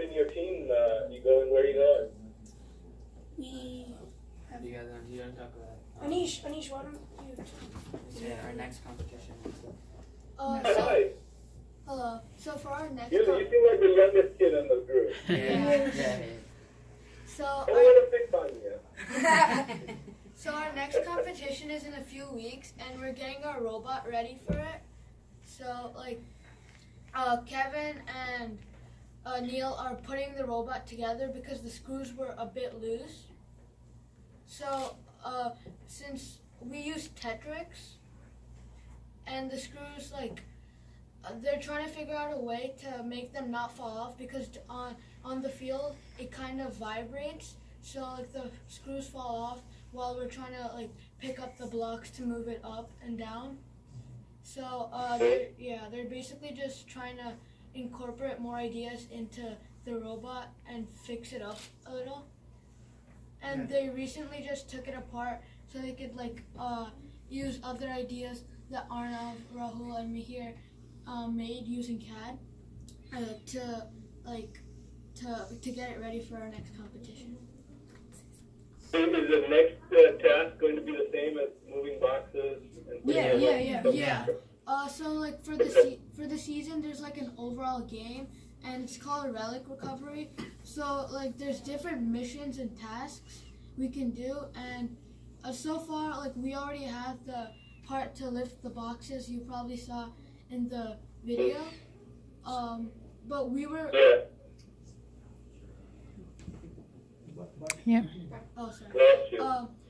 in your team? You going? Where are you going? We have. You don't talk about Anish, why don't you? our next competition. Hi. Hello. So for our next You seem like the youngest kid in the group. Yeah. so I want to pick on you. so our next competition is in a few weeks, and we're getting our robot ready for it. So Kevin and Neil are putting the robot together because the screws were a bit loose. So since we use Tetrix, and the screws they're trying to figure out a way to make them not fall off because on the field it kind of vibrates, so the screws fall off while we're trying to pick up the blocks to move it up and down. So they're basically just trying to incorporate more ideas into the robot and fix it up a little. And they recently just took it apart so they could use other ideas that Arnav, Rahul, and Mihir made using CAD to get it ready for our next competition. So is the next task going to be the same as moving boxes? And Yeah. So for the season, there's an overall game, and it's called Relic Recovery. So there's different missions and tasks we can do, and so far we already have the part to lift the boxes you probably saw in the video. But we were. Yeah. Oh, sorry.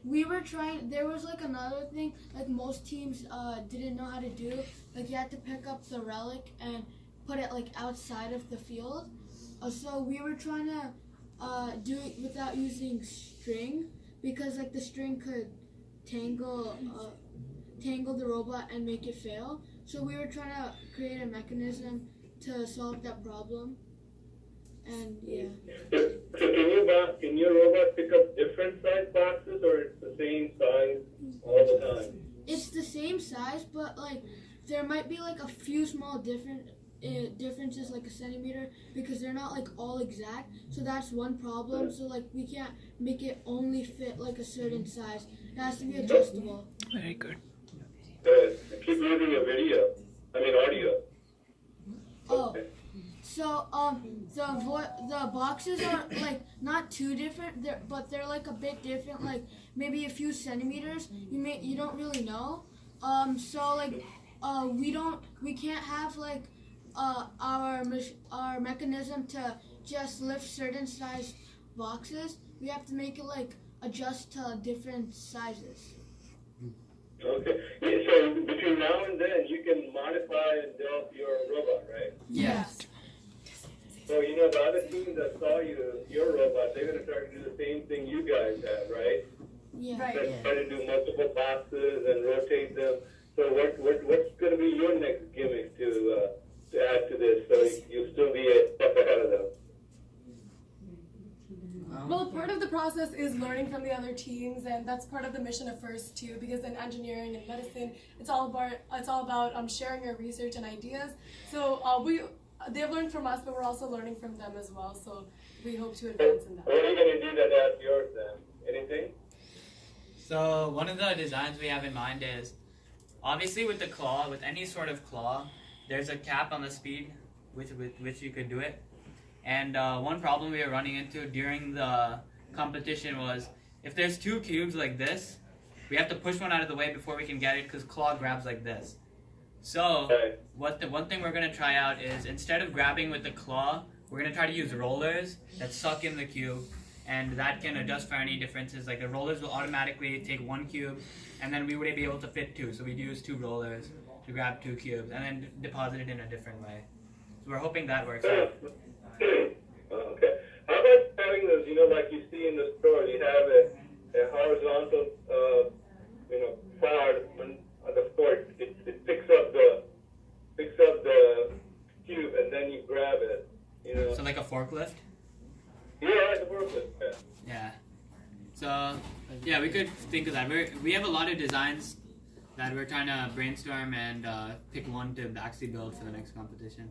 We were trying. There was another thing. Most teams didn't know how to do. You had to pick up the relic and put it outside of the field. So we were trying to do it without using string because the string could tangle the robot and make it fail. So we were trying to create a mechanism to solve that problem. And So can your robot pick up different size boxes, or it's the same size all the time? It's the same size, but there might be a few small differences, a centimeter, because they're not all exact. So that's one problem. So we can't make it only fit a certain size. It has to be adjustable. Very good. Good. Keep using your audio. Oh. So the boxes are not too different, but they're a bit different, maybe a few centimeters. You don't really know. We can't have our mechanism to just lift certain size boxes. We have to make it adjust to different sizes. Okay. Yeah, so between now and then, you can modify and develop your robot, right? Yes. So, the other team that saw your robot, they're going to try to do the same thing you guys have, right? Yeah. Right. They're trying to do multiple boxes and rotate them. So what's going to be your next gimmick to add to this so you'll still be a step ahead of them? Well, part of the process is learning from the other teams, and that's part of the mission of FIRST too. Because in engineering and medicine, it's all about sharing your research and ideas. So they've learned from us, but we're also learning from them as well. So we hope to advance in that. What are you going to do that adds yours then? Anything? So one of the designs we have in mind is, obviously with the claw, with any sort of claw, there's a cap on the speed with which you could do it. And one problem we were running into during the competition was, if there's two cubes like this, we have to push one out of the way before we can get it because claw grabs like this. So one thing we're going to try out is, instead of grabbing with the claw, we're going to try to use rollers that suck in the cube, and that can adjust for any differences. The rollers will automatically take one cube, and then we would be able to fit two. So we'd use two rollers to grab two cubes and then deposit it in a different way. So we're hoping that works out. Okay. How about having those, like you see in the store, you have a horizontal, part on the fork. It picks up the cube, and then you grab it. So like a forklift? Yeah, like a forklift. Yeah. So yeah, we could think of that. We have a lot of designs that we're trying to brainstorm and pick one to actually build for the next competition.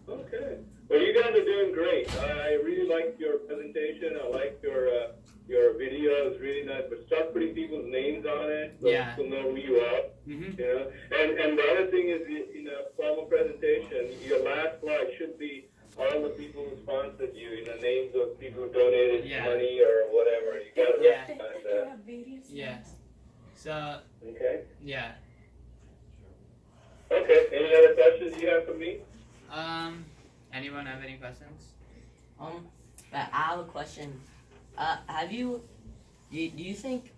Okay. Well, you guys are doing great. I like your presentation. I like your video. It's really nice. But start putting people's names on it so Yeah. people know who you are. Mm-hmm. You know, and the other thing is, in a formal presentation, your last slide should be all the people who sponsored you. You know, names of people who donated Yeah. money or whatever. You got to Yeah. recognize that. Yeah. So, Okay. yeah. Okay. Any other questions you have for me? Anyone have any questions? But I have a question. Do you think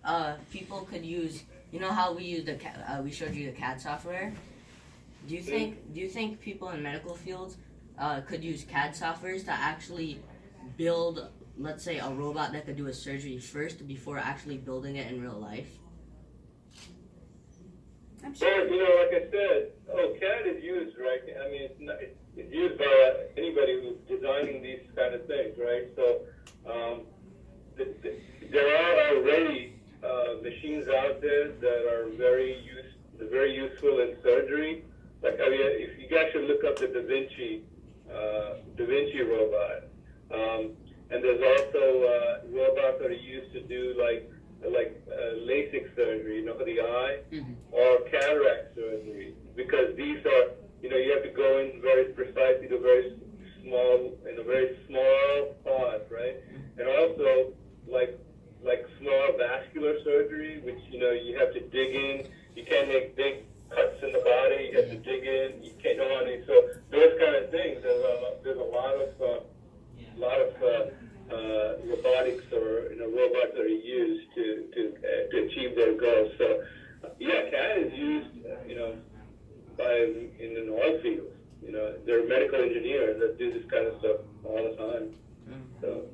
people could use, you know how we use we showed you the CAD software? Do you think people in medical fields could use CAD softwares to actually build, let's say, a robot that could do a surgery first before actually building it in real life? Well, you know, like I said, CAD is used, right? I mean, it's used by anybody who's designing these kind of things, right? So, there are already machines out there that are very useful in surgery. Like, I mean, if you guys should look up the Da Vinci robot. And there's also robots that are used to do like LASIK surgery, you know, for the eye, or cataract surgery, because these are, you know, you have to go in very precisely to a very small part, right? And also like small vascular surgery, which, you know, you have to dig in. You can't make big cuts in the body. You have to dig in. You can't know how to. So those kind of things. There's a lot of robotics or, you know, robots that are used to achieve their goals. So yeah, CAD is used, you know, in all fields. You know, there are medical engineers that do this kind of stuff all the time. So.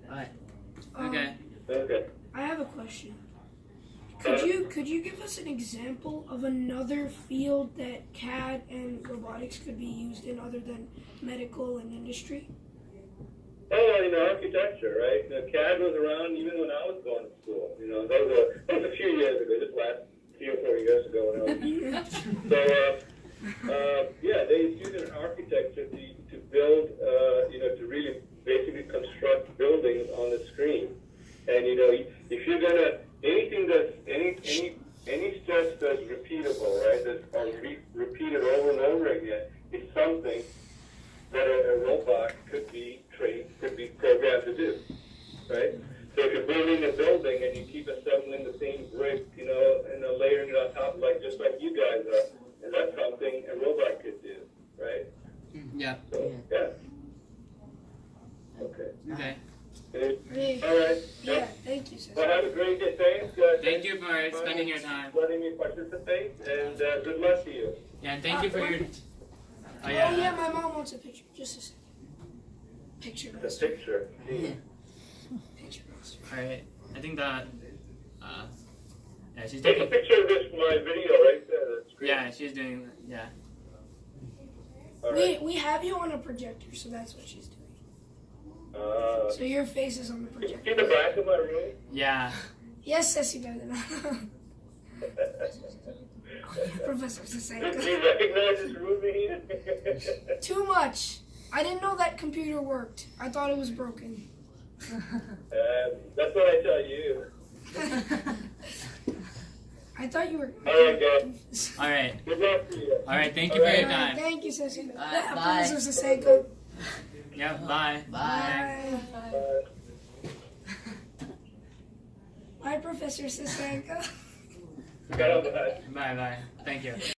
Alright. Okay. Okay. I have a question. Could you give us an example of another field that CAD and robotics could be used in other than medical and industry? Oh, in architecture, right? You know, CAD was around even when I was going to school. You know, that was a few years ago, just last 3 or 4 years ago when I was. So, yeah, they used it in architecture to build, you know, to really basically construct buildings on the screen. And, you know, if you're gonna anything that's any steps that's repeatable, right? That's repeated over and over again, is something that a robot could be programmed to do, right? So if you're building a building and you keep assembling the same brick, you know, and then layering it on top, just like you guys are, and that's something a robot could do, right? Yeah. So, yeah. Okay. Okay. All right. Yeah, thank you, Well, Sasanka. have a great day. Thanks. Thank you for spending your time. Letting me participate, and good luck to you. Yeah, and thank you for your. Oh yeah, my mom wants a picture. Just a second. Picture The master. picture. Picture master. Alright, I think that. Yeah, she's Take a taking. picture of this, my video right there. That's great. Yeah, she's doing. Yeah. All right. We have you on a projector, so that's what she's doing. So your face is on the See projector. the back of my room? Yeah. Yes, Ceci Bellina. Professor Do Sasanka. you recognize this room here? Too much. I didn't know that computer worked. I thought it was broken. That's what I tell you. I thought you were. All right, guys. Alright. Good luck to you. Alright, thank you for your Alright, time. thank you, Ceci. Bye. Professor Sasanka. Yeah, bye. Bye. Bye. Bye, Professor Sasanka. Bye. Bye bye. Thank you.